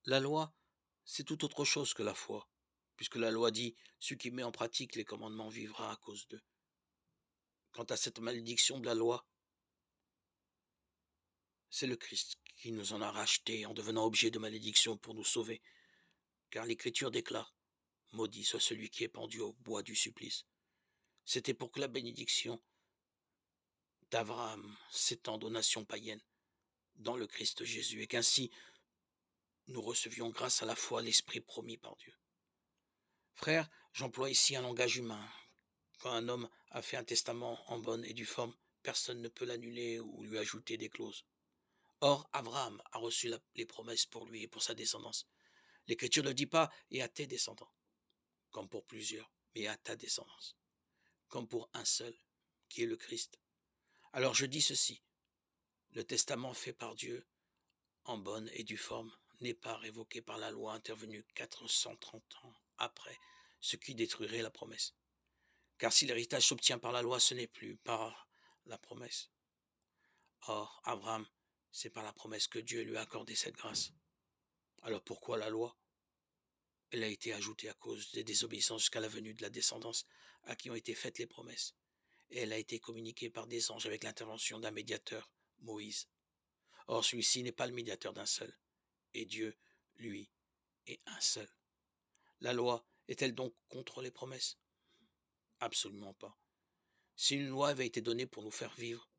La loi, c'est tout autre chose que la foi, puisque la loi dit: «Celui qui met en pratique les commandements vivra à cause d'eux». Quant à cette malédiction de la loi, c'est le Christ qui nous en a rachetés en devenant objet de malédiction pour nous sauver, car l'Écriture déclare: «Maudit soit celui qui est pendu au bois du supplice». C'était pour que la bénédiction d'Abraham s'étende aux nations païennes dans le Christ Jésus et qu'ainsi nous recevions grâce à la foi l'Esprit promis par Dieu. Frère, j'emploie ici un langage humain. Quand un homme a fait un testament en bonne et due forme, personne ne peut l'annuler ou lui ajouter des clauses. Or, Abraham a reçu les promesses pour lui et pour sa descendance. L'Écriture ne dit pas « et à tes descendants », comme pour plusieurs, mais à ta descendance, comme pour un seul, qui est le Christ. Alors je dis ceci, le testament fait par Dieu, en bonne et due forme, n'est pas révoqué par la loi intervenue 430 ans après, ce qui détruirait la promesse. Car si l'héritage s'obtient par la loi, ce n'est plus par la promesse. Or, Abraham, c'est par la promesse que Dieu lui a accordé cette grâce. Alors pourquoi la loi? Elle a été ajoutée à cause des désobéissances jusqu'à la venue de la descendance à qui ont été faites les promesses. Et elle a été communiquée par des anges avec l'intervention d'un médiateur, Moïse. Or, celui-ci n'est pas le médiateur d'un seul. Et Dieu, lui, est un seul. La loi est-elle donc contre les promesses? Absolument pas. Si une loi avait été donnée pour nous faire vivre,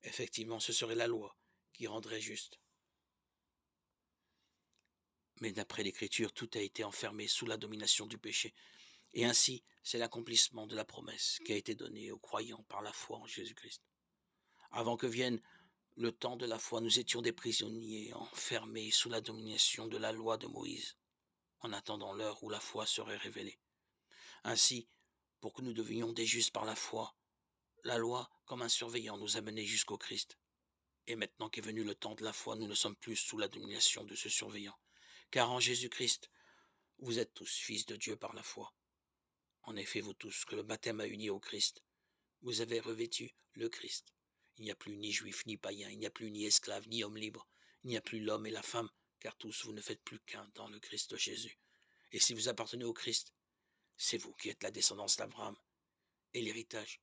effectivement, ce serait la loi qui rendrait juste. Mais d'après l'Écriture, tout a été enfermé sous la domination du péché. Et ainsi, c'est l'accomplissement de la promesse qui a été donnée aux croyants par la foi en Jésus-Christ. Avant que vienne le temps de la foi, nous étions des prisonniers enfermés sous la domination de la loi de Moïse, en attendant l'heure où la foi serait révélée. Ainsi, pour que nous devenions des justes par la foi, la loi, comme un surveillant, nous a menés jusqu'au Christ. Et maintenant qu'est venu le temps de la foi, nous ne sommes plus sous la domination de ce surveillant. Car en Jésus-Christ, vous êtes tous fils de Dieu par la foi. En effet, vous tous, que le baptême a unis au Christ, vous avez revêtu le Christ. Il n'y a plus ni juif ni païen, il n'y a plus ni esclave ni homme libre, il n'y a plus l'homme et la femme, car tous vous ne faites plus qu'un dans le Christ Jésus. Et si vous appartenez au Christ, c'est vous qui êtes la descendance d'Abraham. Et l'héritage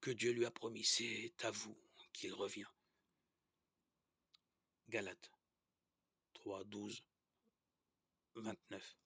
que Dieu lui a promis, c'est à vous qu'il revient. Galates 3, 12, 29.